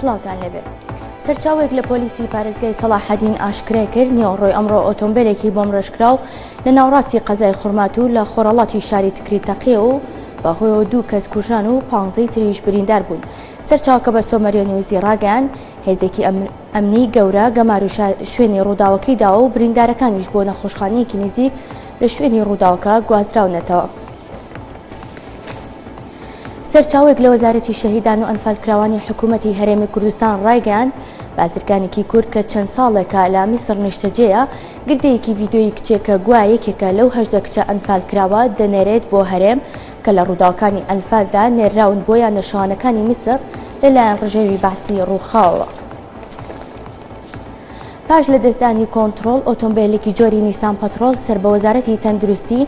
سڵاوتان لەبێت. سەرچاوێک لە پۆلیسی پارێزگای سەلاحەدین ئاشکرا کرد نیوەڕۆی ئەمڕۆ ئۆتۆمبیلێکی بۆم ڕێژکراو لە ناوڕاستی قەزای خورمات و لە خۆرەڵاتی شاری تکری تەقیە و بەهۆیەوە 2 کەس کوژان و 15 تریش بریندار بوون. سەرچاوکە بە سۆمەریە نوێزی ڕاگەیان هێزێکی ئەمنی گەورە گەمار و شوێنی ڕووداوەکەی داوە و بریندارەکانیش بۆ نەخۆشخانەیەکی نزیک لە شوێنی ڕووداوەکە گوازراونەتەوە. سەرچاوێک لە وەزارەتی شەهیدان و ئەنفالکراوانی حکوومەتی هەرێمی کوردستان ڕایگەیاند بازرگانێکی کورد کە چەند ساڵێکە لە میسر نیشتەجێیە گردەیەکی ڤیدۆیی کچێکە گوایە یەکێکە لەو 18 کچە ئەنفالکراوە دەنێرێت بۆ هەرێم کە لە ڕووداوەکانی ئەنفالدا نێراون بۆ یان نەشانەکانی میسر لەلایەن ڕژێوی بەعسی ڕووخاوەوە. پاش لە دەستدانی کۆنتڕۆڵ ئۆتۆمبیلێکی جۆری نیسان پەترۆڵ سەر بە وەزارەتی تەندروستی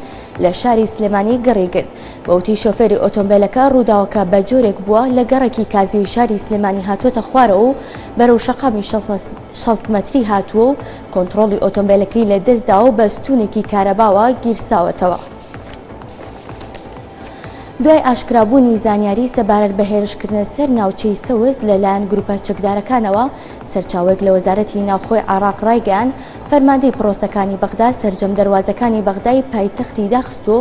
لە شاری سلێمانی گەڕی کرد. بەوتی شۆفێری ئۆتۆمبیلەکە ڕووداوەکە بە جۆرێک بووە لە گەڕێکی کازیوی شاری سلێمانی هاتوۆتە خوارەوە و بەرەو شەقامی 60 مەتری هاتووە و کۆنتڕۆڵی ئۆتۆمبیلەکەی لە دەستدا و بە ستونێکی کارەباوە گیرساوەتەوە. دوای ئاشکرابوونی زانیاری سەبارەت بە هێرشکردنە سەر ناوچەی سەوز لەلایەن گروپە چەکدارەکانەوە سەرچاوێک لە وەزارەتی ناوخۆی عێراق ڕایگەیاند فەرماندەی پرۆسەکانی بەغدا سەرجەم دەروازەکانی بەغدای پایتەختی داخست و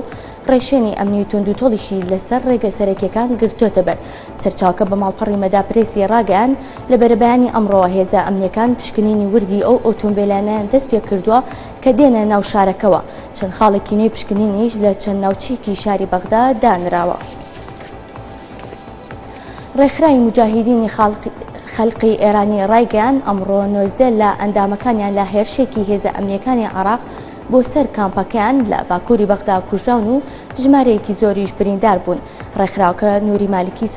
ڕێشێنی ئەمنی و توندوتۆڵیشی لەسەر ڕێگە سەرەکیەکان گرتوۆتە بەر. سەرچاوکە بە ماڵپەڕی مەداپرێسی ڕاگەیاند لە بەرەبەیانی ئەمڕۆوە هێزە ئەمنیەکان پشکنینی وردی ئەو ئۆتۆمبیلانیان دەست پێ کردووە کە دێنە ناو شارەکەوە. چەند خاڵێکی نوێی پشکنینیش لە چەند ناوچێکی شاری بەغدا دانراوە. ڕێکخراوی مجاهیدینی خەڵقی ئێرانی ڕایگەیاند ئەمڕۆ 19 لە ئەندامەکانیان لە هێرشێکی هێزە ئەمنیەکانی عێراق بۆ سەر کامپەکەیان لە باکووری بەغدا کوژراون و ژمارەیەکی زۆریش بریندار بوون. ڕێکخراوەکە نوری مالکی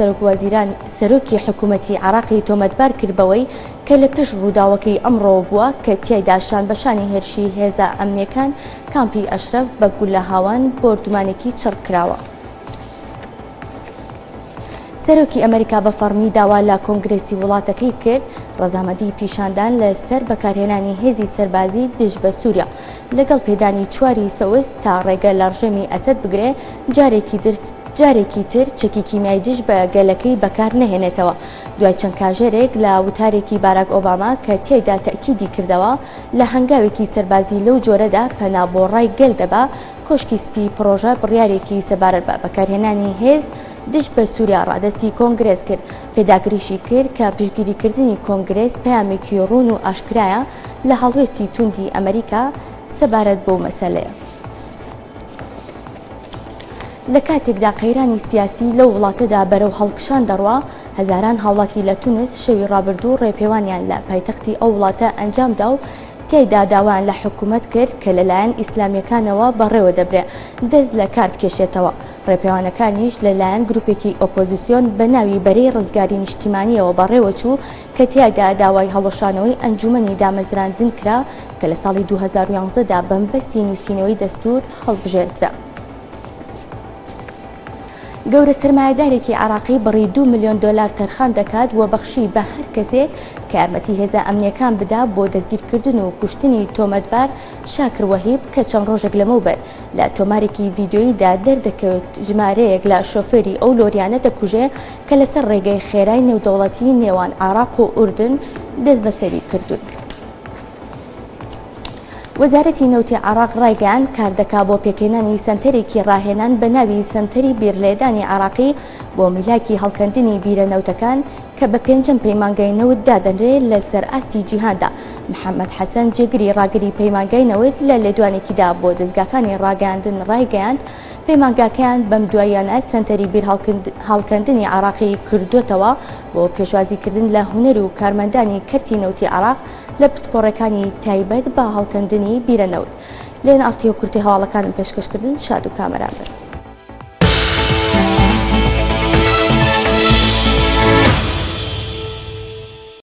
سەرۆکی حکوومەتی عێراقی تۆمەتبار کردبەوەی کە لە پێش ڕووداوەکەی ئەمڕۆ بووە کە تیایدا شانبەشانی هێرشی هێزە ئەمنیەکان کامپی ئەشرەف بە گولە هاوان بۆردومانێکی چڕ کراوە. سەرۆکی ئەمریکا بە فەرمی داوا لە کۆنگرێسی وڵاتەکەی کرد ڕەزامەندی پیشاندان لە سەر بەکارهێنانی هێزی سەربازی دژ بە سووریا لەگەڵ پێدانی چواری سەوز تا ڕێگە لە ڕژێمی ئەسەد بگرێ جارێکی تر چەکی کیمیای دژ بە گەلەکەی بەکار نەهێنێتەوە. دوای چەند کاژێرێک لە وتارێکی باراک ئۆباما کە تێیدا تەکیدی کردەوە لە هەنگاوێکی سەربازی لەو جۆرەدا پەنا بۆ ڕای گەل دەبا کۆشکی سپی پرۆژە بڕیارێکی سەبارەت بە بەکارهێنانی هێز دژ بە سووریا ڕادستی کۆنگرێس کرد. پێداگریشی کرد کە پشتگیریکردنی کۆنگرێس پەیامێکی ڕوون و ئاشکرایە لە هەڵوێستی توندی ئەمریکا سەبارەت بۆ مەسەلەیە. لە کاتێکدا قەیرانی سیاسی لەو وڵاتەدا بەرەو هەڵکشان دەڕوا هەزاران هاوڵاتی لە تونس شەوی ڕابردوو ڕێپێوانیان لە پایتەختی ئەو وڵاتە ئەنجامدا و تیایدا داوایان لە حکوومەت کرد کە لەلایەن ئیسلامیەکانەوە بەڕێوە دەبرێت دەست لە کار بکێشێتەوە. ڕێپێوانەکانیش لەلایەن گروپێکی ئۆپۆزیسیۆن بە ناوی بەرەی ڕزگاری نیشتیمانیەوە بەڕێوە چوو کە تیایدا داوای هەڵۆشانەوەی ئەنجومەنی دامەزراندن کرا کە لە ساڵی 2011دا بەمبەستی نووسینەوەی دەستور هەڵبژێردرا. گەورە سرمایه‌دارێکی عێراقی بڕی 2 ملیۆن دۆلار تەرخان دەکات و بەخشی بە هەر کەسێک کە یارمەتی هێزە ئەمنیەکان بدا بۆ دەستگیرکردن و کوشتنی تۆمەتبار شاکر وەهیب کە چەند ڕۆژێک لەمەوبەر لە تۆمارێکی ڤیدۆییدا دەردەکەوت ژمارەیەک لە شۆفێری ئەو لۆریانە دەکوژێ کە لەسەر ڕێگەی خێرای نێودەوڵەتی نێوان عێراق و ئوردن دەست بەسەری کردوون. وەزارەتی نەوتی عێراق ڕایگەیاند کار دەکا بۆ پێکهێنانی سەنتەرێکی ڕاهێنان بە ناوی سەنتەری بیرلێدانی عێراقی بۆ میلاکی هەڵکەندنی بیرە نەوتەکان کە بە 5ەم پەیمانگای نەوت دادەنرێت لە سەر ئاستی جیهاندا. محەممەد حەسەن جێگری ڕاگەری پەیمانگای نەوت لە لێدوانێکیدا بۆ دەستگاکانی ڕاگەاندن ڕایگەیاند پەیمانگاکەیان بەم دوایانە سەنتەری بیر هەڵکەندنی عێراقی کردوتەوە بۆ پێشوازیکردن لە هونەر و کارمەندانی کەرتی نەوتی عێراق لە پسپۆڕەکانی تایبەت بە هەڵکەندنی بیرە نەوت. لێن ئارتی و کورتی هەواڵەکانم پێشکەشکردن شاد و کامەران بن.